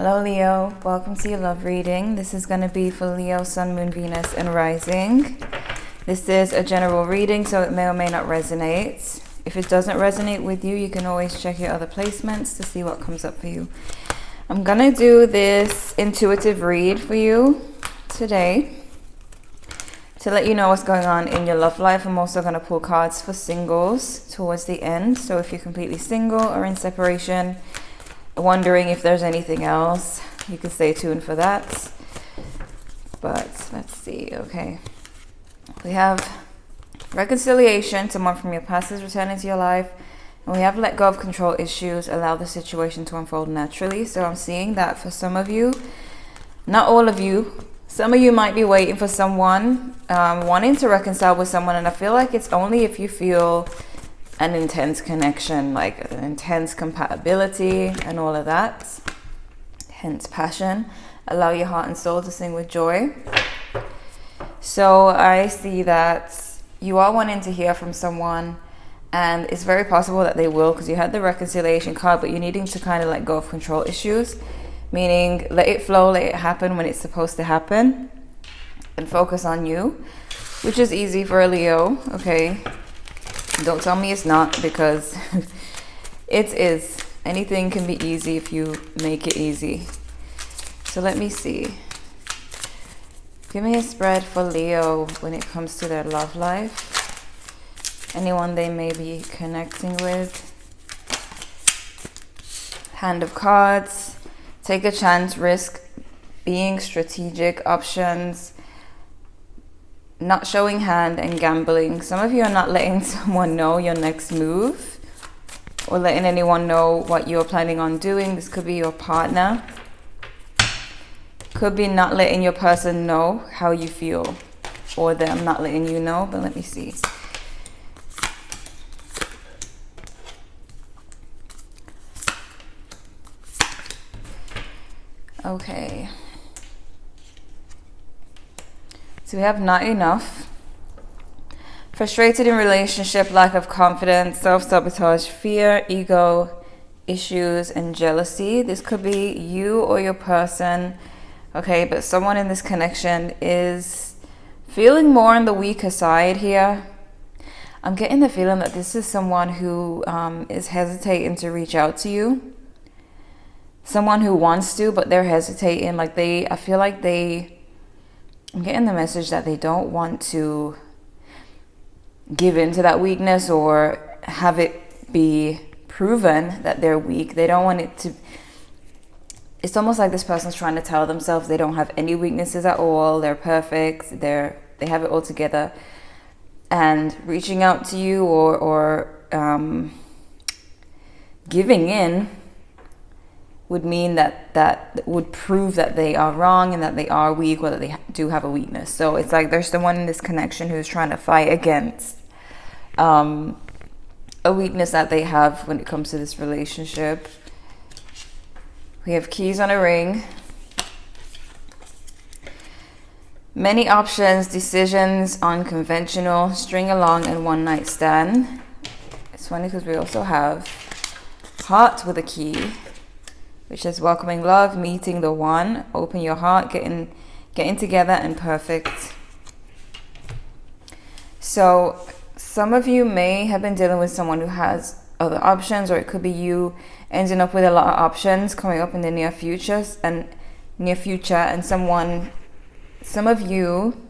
Hello Leo, welcome to your love reading. This is going to be for Leo, Sun, Moon, Venus and Rising. This is a general reading, so it may or may not resonate. If it doesn't resonate with you, you can always check your other placements to see what comes up for you. I'm going to do this intuitive read for you today to let you know what's going on in your love life. I'm also going to pull cards for singles towards the end. So if you're completely single or in separation, wondering if there's anything else, you can stay tuned for that. But let's see. Okay, we have reconciliation, someone from your past is returning to your life, and we have let go of control issues, allow the situation to unfold naturally. So I'm seeing that for some of you, not all of you. Some of you might be waiting for someone, wanting to reconcile with someone, and I feel like it's only if you feel an intense connection, like an intense compatibility and all of that, hence passion. Allow your heart and soul to sing with joy. So I see that you are wanting to hear from someone, and it's very possible that they will, because you had the reconciliation card, but you're needing to kind of let go of control issues, meaning let it flow, let it happen when it's supposed to happen, and focus on you, which is easy for a Leo. Okay, don't tell me it's not, because it is. Anything can be easy if you make it easy. So let me see. Give me a spread for Leo when it comes to their love life. Anyone they may be connecting with. Hand of cards. Take a chance, risk, being strategic, options, not showing hand, and gambling. Some of you are not letting someone know your next move or letting anyone know what you're planning on doing. This could be your partner. Could be not letting your person know how you feel, or them not letting you know. But let me see. Okay. So we have not enough. Frustrated in relationship, lack of confidence, self-sabotage, fear, ego, issues, and jealousy. This could be you or your person. Okay, but someone in this connection is feeling more on the weaker side here. I'm getting the feeling that this is someone who is hesitating to reach out to you. Someone who wants to, but they're hesitating. I feel like I'm getting the message that they don't want to give in to that weakness or have it be proven that they're weak. They don't want it to. It's almost like this person's trying to tell themselves they don't have any weaknesses at all. They're perfect. They have it all together. And reaching out to you or giving in would mean that would prove that they are wrong and that they are weak, or that they do have a weakness. So it's like there's someone in this connection who's trying to fight against a weakness that they have when it comes to this relationship. We have keys on a ring. Many options, decisions, unconventional, string along, and one night stand. It's funny because we also have heart with a key, which is welcoming love, meeting the one, open your heart, getting together, and perfect. So some of you may have been dealing with someone who has other options, or it could be you ending up with a lot of options coming up in the near future, and some of you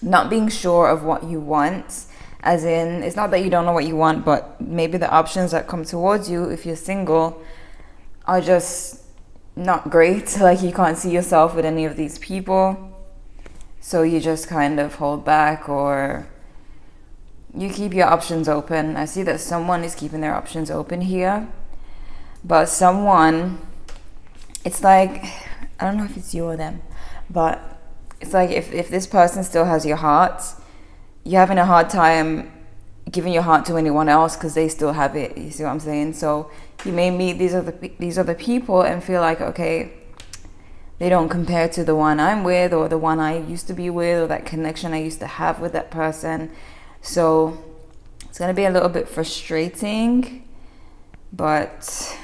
not being sure of what you want, as in, it's not that you don't know what you want, but maybe the options that come towards you if you're single are just not great. Like you can't see yourself with any of these people, so you just kind of hold back, or you keep your options open. I see that someone is keeping their options open here, but someone, it's like, I don't know if it's you or them, but it's like if this person still has your heart, you're having a hard time giving your heart to anyone else because they still have it. You see what I'm saying? So you may meet these other people and feel like, okay, they don't compare to the one I'm with, or the one I used to be with, or that connection I used to have with that person. So it's going to be a little bit frustrating, but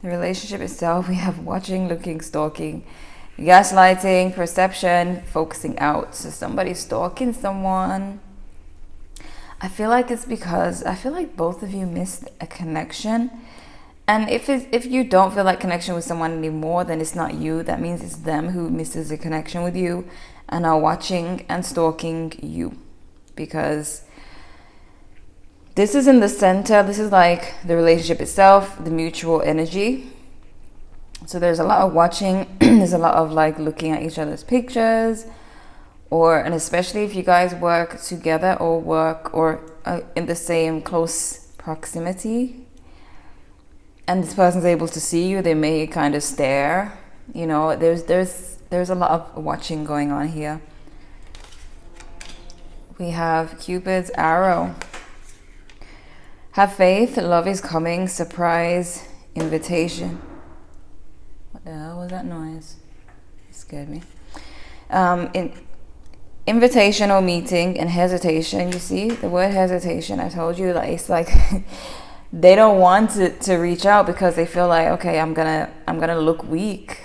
The relationship itself, we have watching, looking, stalking, gaslighting, perception, focusing out. So somebody's stalking someone. I feel like it's because I feel like both of you missed a connection. And if you don't feel like connection with someone anymore, then it's not you. That means it's them who misses a connection with you and are watching and stalking you. Because this is in the center. This is like the relationship itself, the mutual energy. So there's a lot of watching. There's a lot of like looking at each other's pictures. And especially if you guys work together or work in the same close proximity, and this person's able to see you, they may kind of stare. You know, there's a lot of watching going on here. We have Cupid's arrow. Have faith, love is coming, surprise, invitation. What the hell was that noise? It scared me. Invitation or meeting and hesitation. You see the word hesitation. I told you, like, it's like they don't want to reach out because they feel like, okay, I'm gonna look weak.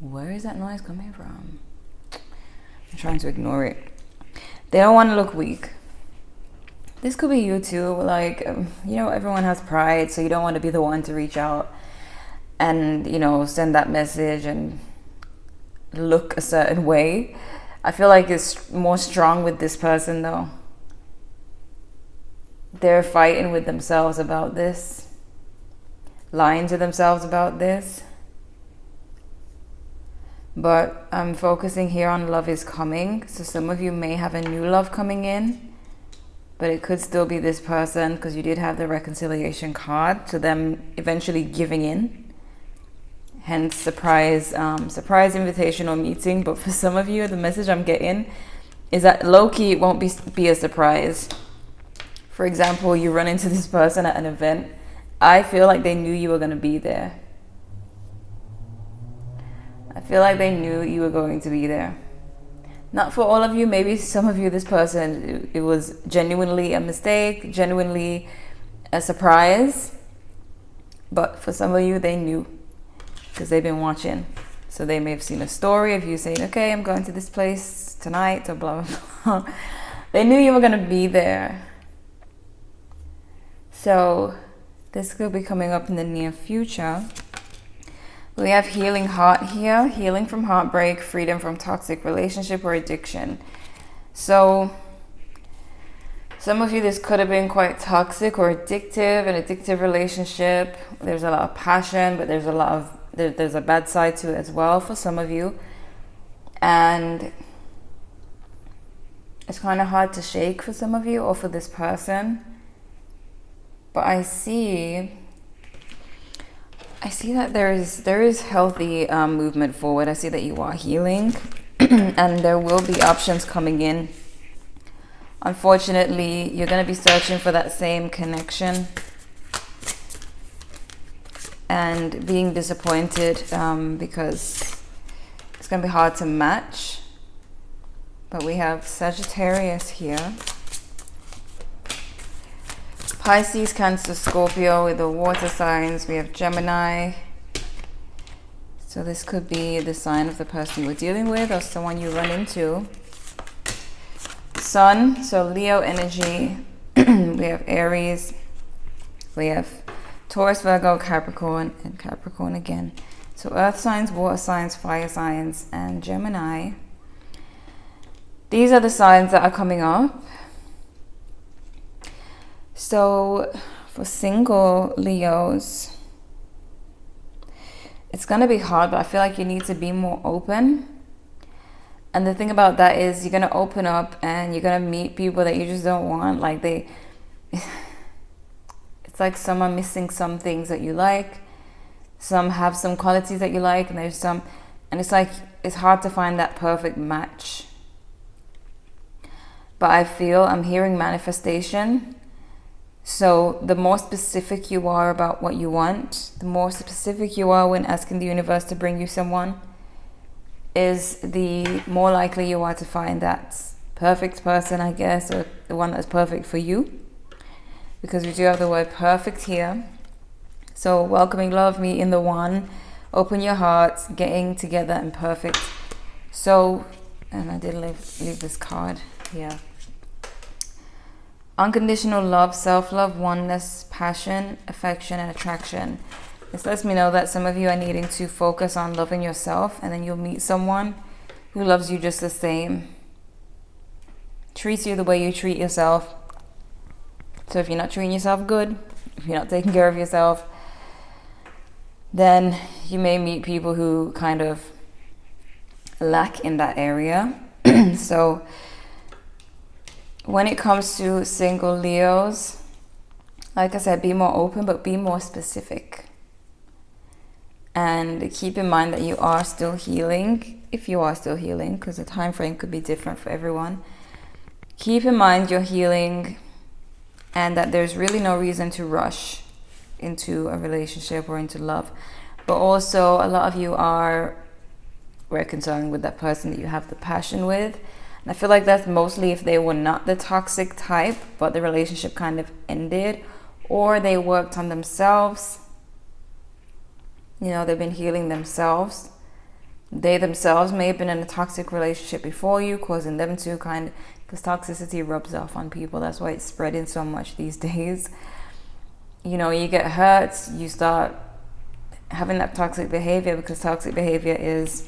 Where is that noise coming from? I'm trying to ignore it. They don't want to look weak. This could be you too. Like, you know, everyone has pride, so you don't want to be the one to reach out and, you know, send that message and look a certain way. I feel like it's more strong with this person though. They're fighting with themselves about this, lying to themselves about this. But I'm focusing here on love is coming. So some of you may have a new love coming in, but it could still be this person because you did have the reconciliation card. So them eventually giving in. Hence surprise invitation or meeting. But for some of you, the message I'm getting is that low-key it won't be a surprise. For example, you run into this person at an event. I feel like they knew you were going to be there. I feel like they knew you were going to be there. Not for all of you, maybe some of you, this person, it was genuinely a mistake, genuinely a surprise. But for some of you, they knew. Because they've been watching. So they may have seen a story of you saying, okay, I'm going to this place tonight, or blah, blah, blah. They knew you were going to be there. So this could be coming up in the near future. We have healing heart here. Healing from heartbreak, freedom from toxic relationship or addiction. So some of you, this could have been quite toxic or addictive, an addictive relationship. There's a lot of passion, but there's a bad side to it as well for some of you. And it's kind of hard to shake for some of you or for this person. But I see that there is healthy movement forward. I see that you are healing and there will be options coming in. Unfortunately, you're going to be searching for that same connection and being disappointed because it's going to be hard to match. But we have Sagittarius here. Pisces, Cancer, Scorpio with the water signs. We have Gemini. So this could be the sign of the person you're dealing with or someone you run into. Sun, so Leo energy. We have Aries. We have Taurus, Virgo, Capricorn, and Capricorn again. So earth signs, water signs, fire signs, and Gemini. These are the signs that are coming up. So for single Leos, it's going to be hard, but I feel like you need to be more open. And the thing about that is you're going to open up and you're going to meet people that you just don't want. Like it's like some are missing some things that you like. Some have some qualities that you like, and there's some, and it's like, it's hard to find that perfect match. But I'm hearing manifestation. So the more specific you are about what you want, the more specific you are when asking the universe to bring you someone, is the more likely you are to find that perfect person, I guess, or the one that's perfect for you. because we do have the word perfect here. So welcoming love, meeting the one, open your hearts, getting together and perfect. So, and I did leave this card here. Unconditional love, self-love, oneness, passion, affection, and attraction. This lets me know that some of you are needing to focus on loving yourself, and then you'll meet someone who loves you just the same. Treats you the way you treat yourself. So if you're not treating yourself good, if you're not taking care of yourself, then you may meet people who kind of lack in that area. So when it comes to single Leos, like I said, be more open, but be more specific. And keep in mind that you are still healing, if you are still healing, because the time frame could be different for everyone. Keep in mind you're healing, and that there's really no reason to rush into a relationship or into love. But also, a lot of you are reconciling with that person that you have the passion with. And I feel like that's mostly if they were not the toxic type, but the relationship kind of ended, or they worked on themselves. You know, they've been healing themselves. They themselves may have been in a toxic relationship before you, causing them to because toxicity rubs off on people. That's why it's spreading so much these days. You know, you get hurt, you start having that toxic behavior, because toxic behavior is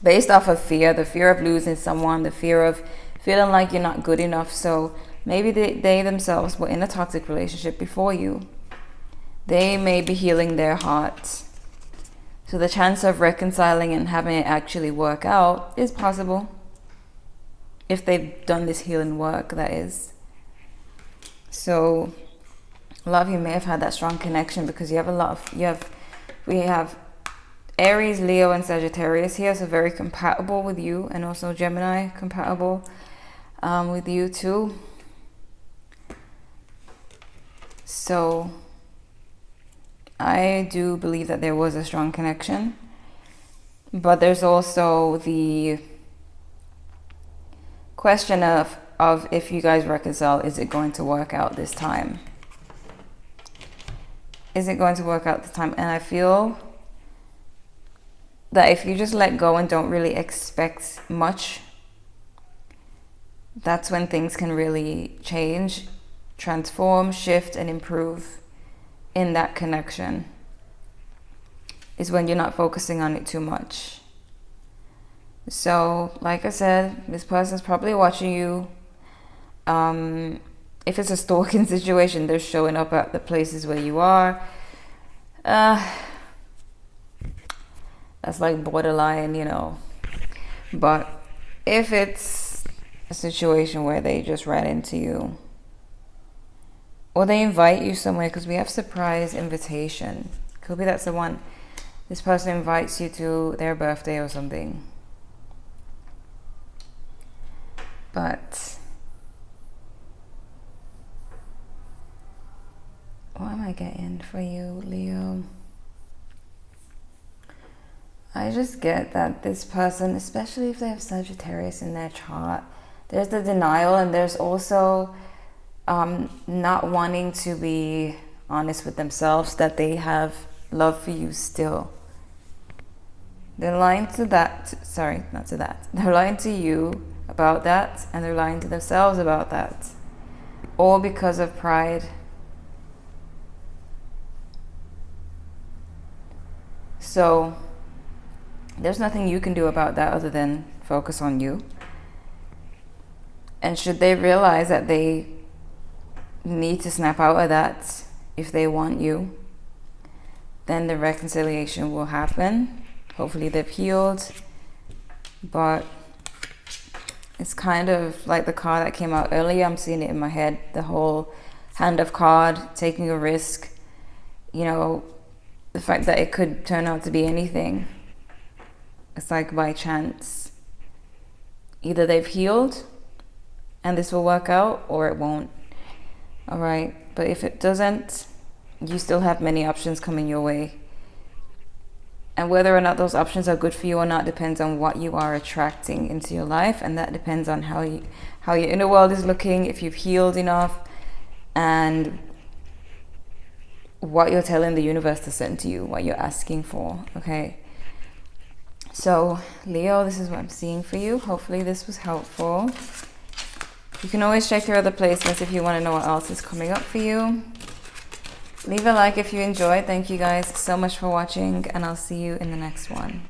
based off of fear, the fear of losing someone, the fear of feeling like you're not good enough. So maybe they themselves were in a toxic relationship before you. They may be healing their heart. So the chance of reconciling and having it actually work out is possible. If they've done this healing work, that is. So a lot of you may have had that strong connection, because we have Aries, Leo, and Sagittarius here, so very compatible with you, and also Gemini compatible with you too. So I do believe that there was a strong connection, but there's also the question of if you guys reconcile, is it going to work out this time? Is it going to work out this time? And I feel that if you just let go and don't really expect much, that's when things can really change, transform, shift, and improve in that connection. Is when you're not focusing on it too much. So, like I said, this person's probably watching you. If it's a stalking situation, they're showing up at the places where you are. That's like borderline, you know. But if it's a situation where they just ran into you, or they invite you somewhere, because we have surprise invitation. Could be that's the one. This person invites you to their birthday or something. But what am I getting for you, Leo? I just get that this person, especially if they have Sagittarius in their chart, there's the denial, and there's also not wanting to be honest with themselves that they have love for you still. They're lying to that. Sorry, not to that. They're lying to you about that, and they're lying to themselves about that. All because of pride. So there's nothing you can do about that other than focus on you. And should they realize that they need to snap out of that if they want you, then the reconciliation will happen. Hopefully they've healed. But it's kind of like the card that came out earlier. I'm seeing it in my head. The whole hand of card, taking a risk. You know, the fact that it could turn out to be anything. It's like by chance. Either they've healed and this will work out, or it won't. All right. But if it doesn't, you still have many options coming your way. And whether or not those options are good for you or not depends on what you are attracting into your life. And that depends on how your inner world is looking, if you've healed enough, and what you're telling the universe to send to you, what you're asking for, okay? So, Leo, this is what I'm seeing for you. Hopefully this was helpful. You can always check your other placements if you want to know what else is coming up for you. Leave a like if you enjoyed. Thank you guys so much for watching, and I'll see you in the next one.